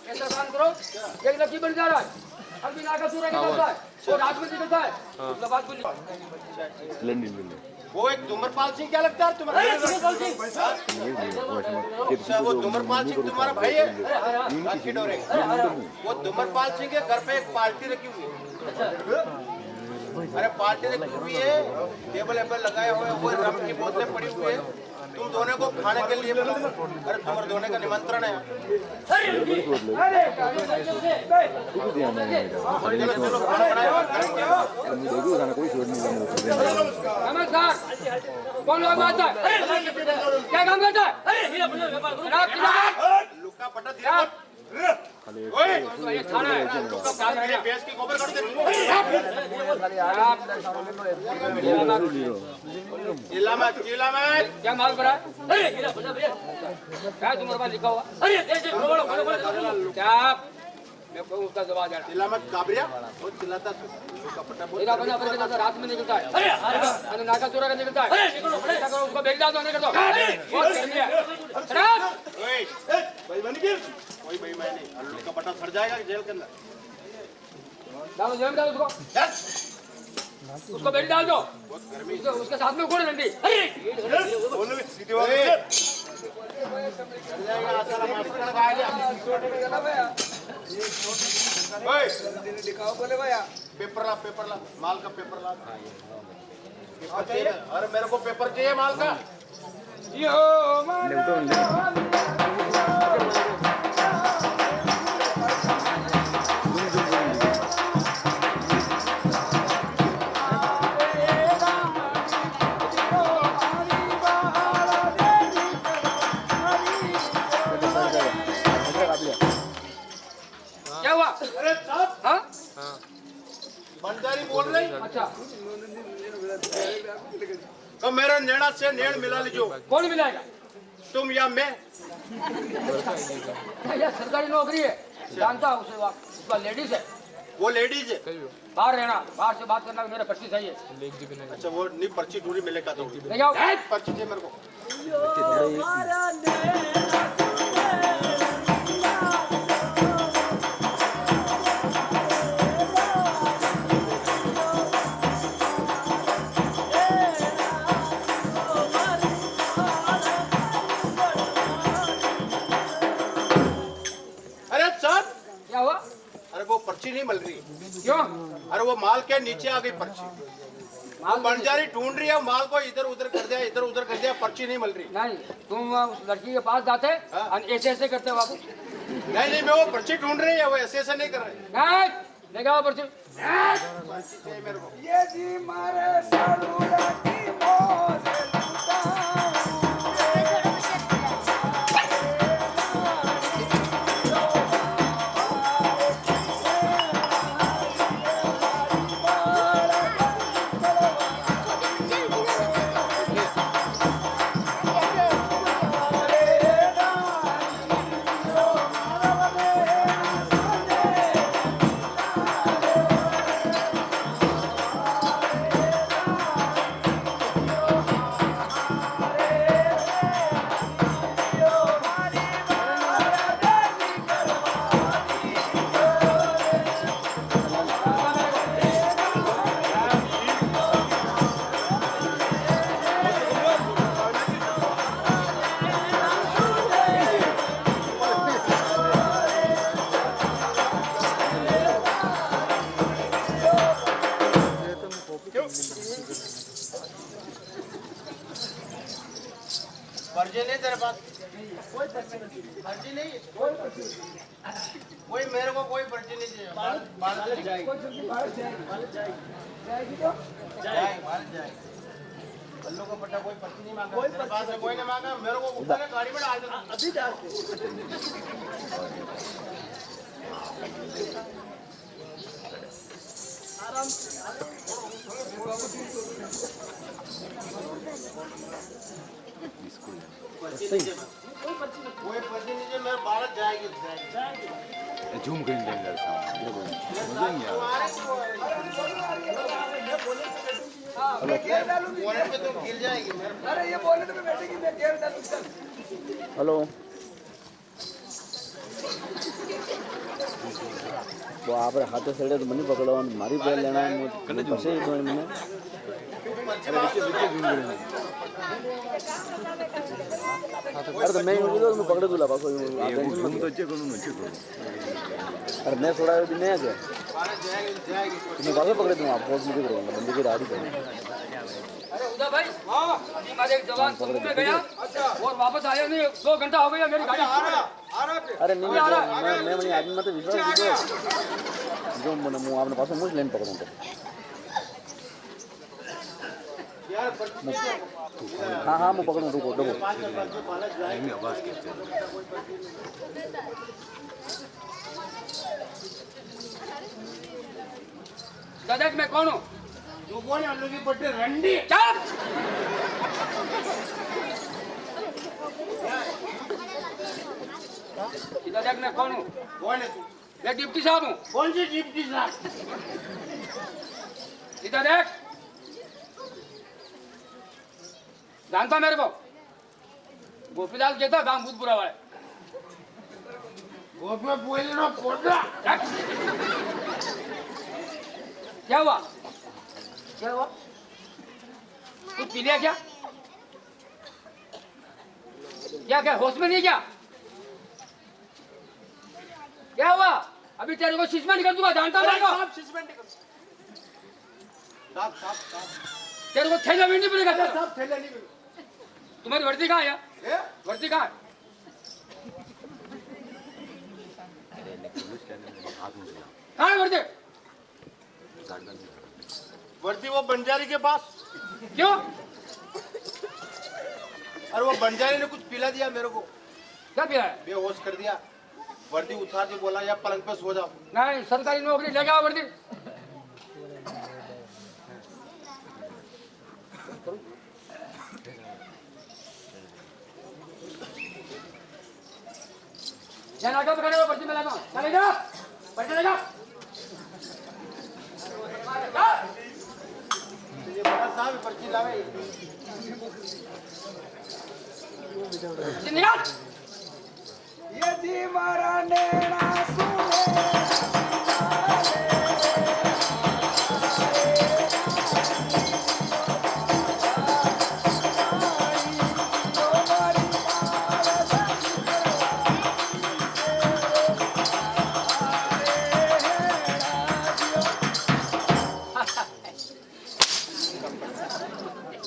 ऐसा काम करो, एक लड़की बन जा रहा है, अभी नाका चूरा निकलता है, वो रात में निकलता है, उसके बाद बोली वो एक धूम्रपाल सिंह क्या लगता है तुम्हारा? अच्छा, वो धूम्रपाल सिंह तुम्हारा भाई है? वो धूम्रपाल सिंह के घर पे एक पार्टी रखी हुई है। अरे पार्टी रखी हुई है, टेबल एबल लगाए हुए, वो रम की बोतलें पड़ी हुई है, तुम दोनों को खाने के लिए बुला। अरे तुम्हारे दोनों का निमंत्रण है। नमस्कार, कौन लोग आता है? क्या काम करता है? लुक्का पटा दिया ये थाना है, लुक्का पटा दिया भैंस की गोबर कर दे। जिला में क्या माल पड़ा? क्या तुम्हारे पास लिखा हुआ? क्या मैं कहूँ उसका जवाब देना। जिला में काबरिया और चिल्लाता लुक्का पटा बोल। मेरा बंदा अपने के रात में निकलता है, अरे नाका चोरा का निकलता है, उसको भेज दो, नहीं कर दो, बहुत गर्मी है। कोई भाई मैं नहीं, लुक्का पटा सड़ जाएगा जेल के अंदर। डालो जेल में डालो उसको बेल्ट डाल दो, उसके साथ में कौन डंडी? बोलो सीधे वाले चल जाएगा आजकल मास्टर लगाएगा। ओए दिखाओ बोले भैया, पेपर ला माल का पेपर ला। पेपर चाहिए? अरे मेरे को पेपर चाहिए माल का। यो क्या हुआ? अरे साहब, हाँ बंजारी बोल रही। अच्छा, तो मेरा नेड़ा से नेड़ मिला लीजो। कौन मिलाएगा? तुम या मैं? यह सरकारी नौकरी है, जानता हूँ उसे, उसका लेडीज है। वो लेडीज है, बाहर रहना, बाहर से बात करना, मेरा पर्ची चाहिए। अच्छा वो नहीं पर्ची दूरी मिलेगा तो ले जाओ पर्ची चाहिए मेरे को। अरे साहब, क्या हुआ? अरे वो पर्ची नहीं मिल रही। क्यों? अरे वो माल के नीचे आ गई पर्ची। माल बंजारी ढूंढ रही है माल को, इधर उधर कर दिया, इधर उधर कर दिया, पर्ची नहीं मिल रही। नहीं, तुम उस लड़की के पास जाते और ऐसे करते वापस। नहीं मैं वो पर्ची ढूंढ रही है, वो ऐसे नहीं कर रहे। नहीं, ले जाओ पर्ची। पर्ची चाहिए मेरे को। ये जी मारे सरूरा की मौज पर्ची नहीं तेरे पास? कोई पर्ची नहीं, कोई मेरे को कोई पर्ची नहीं चाहिए। भारत जाएगी, बल्लू को पट्टा कोई पर्ची नहीं मांगा, कोई पास में कोई नहीं मांगा। मेरे को ऊपर गाड़ी में डाल दो अभी जाके। आराम से कोई पर्ची नहीं, मेरे भारत जाएगी। झूम कर निकल बोनट पे तो गिर जाएगी। अरे ये बोनट में बैठेगी, मैं गेयर डालूं। हेलो आप हाथ सड़े तो मनी पकड़ो मारी बेल लेना फसे ही तो मैंने अरे तो मैं मैं पकड़े दूला पास अरे मैं थोड़ा दिन नहीं आ गया मैं बाल पकड़े दूँ आप बहुत मुझे करूँगा बंदी की राड़ी करूँगा अरे उदय भाई अभी हमारे एक जवान समुद्र में गया और वापस आया नहीं 2 घंटा हो गया मेरी गाड़ी अरे नहीं मैं मनी आदमी मत विश्वास जो मैं आपने पास मुझे लेन पकड़ूंगा हाँ हाँ मैं पकड़ूँ रुको रुको दादा मैं कौन हूँ तू कौन है? हम लोग की बड्डे रंडी चुप दादा मैं कौन हूँ कौन है तू? मैं डिप्टी साहब हूँ कौन सी डिप्टी साहब? इधर देख जानता मेरे को गोपीलाल कहता गांव बहुत बुरा हुआ है गोप में बोले ना पोटा क्या हुआ तू पी लिया क्या क्या क्या होश में नहीं क्या क्या हुआ अभी तेरे को सस्पेंड कर दूंगा जानता मेरे को साहब तेरे को थैला भी नहीं पड़ेगा साहब थैला नहीं मिले तुम्हारी वर्दी कहाँ है यार? वर्दी कहाँ है कहाँ है वर्दी वर्दी वो बंजारी के पास क्यों अरे वो बंजारी ने कुछ पिला दिया मेरे को क्या पिया है बेहोश कर दिया वर्दी उतार के बोला या पलंग पे सो जाओ नहीं सरकारी नौकरी ले जाओ वर्दी यहाँ आगे पकड़े हुए पर्ची में लगा चलेगा पर्ची लगा ये बड़ा साहब पर्ची लावे निकाल यदि मारा नैना सुने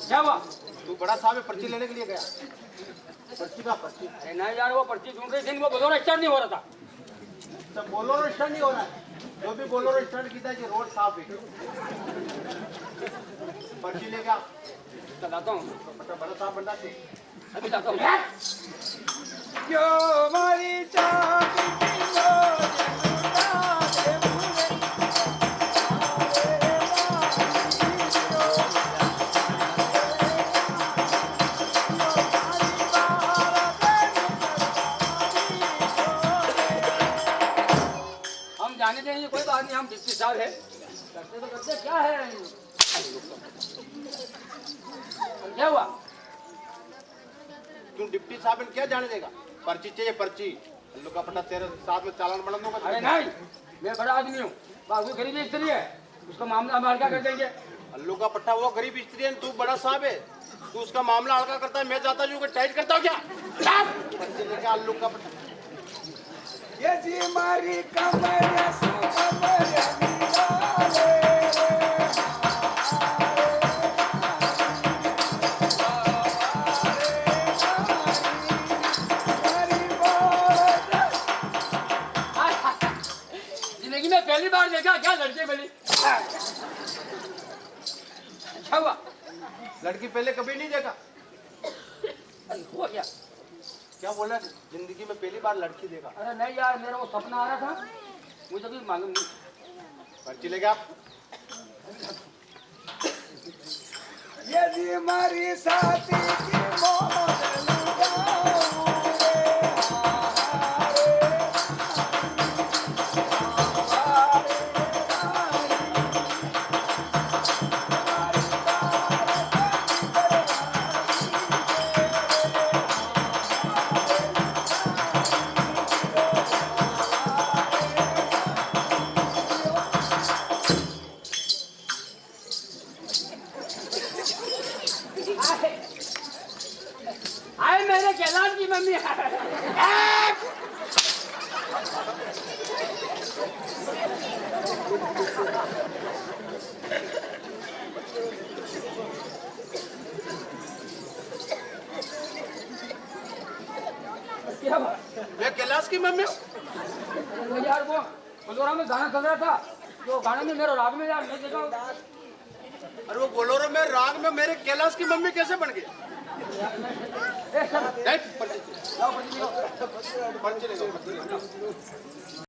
क्या हुआ तू बड़ा साहब पर्ची लेने के लिए गया पर्ची का पर्ची अरे नहीं यार वो पर्ची ढूंढ रही थी वो बोलो स्टार्ट नहीं हो रहा था सब बोलोरो स्टैंड नहीं हो रहा है जो भी बोलोरो स्टैंड की था कि रोड साफ है पर्ची ले गया चलाता हूँ बड़ा साहब बंदा थे अभी जाता हूँ क्यों मारी चाबी किलो जनुता दे हम जाने देंगे कोई बात नहीं हम डिप्टी साहब है करते तो करते क्या है क्या हुआ तू डिप्टी साहब ने क्या जाने देगा पर्ची चाहिए पर्ची अल्लू का पट्टा तेरे साथ में चालान बना दूंगा अरे नहीं मैं बड़ा आदमी हूँ बाबू गरीबी स्त्री है उसका मामला हम हल्का कर देंगे अल्लू का पट्टा वो गरीब स्त्री है तू बड़ा साहब है तू उसका मामला हल्का करता है मैं जाता हूँ टाइट करता हूँ क्या पर्ची लेके अल्लू का पट्टा यदि मारी कमर सुकमर निराले जिंदगी में पहली बार देखा क्या लड़के मिली अच्छा हुआ लड़की पहले कभी नहीं देखा अरे हो गया क्या बोला जिंदगी में पहली बार लड़की देखा अरे नहीं यार मेरा वो सपना आ रहा था मुझे भी मालूम नहीं पर्ची लेके आप यदि मारी साथी की मौत लुटाऊं क्या बात? ये कैलाश की मम्मी हो? अरे यार वो बोलोरा में गाना चल रहा था, तो गाने में मेरा राग में यार मैं देखा। अरे वो बोलोरो में राग में मेरे कैलाश की मम्मी कैसे बन गई? ए सर, नहीं, पर्ची जाओ, पर्ची निकालो। पर्ची ले लो।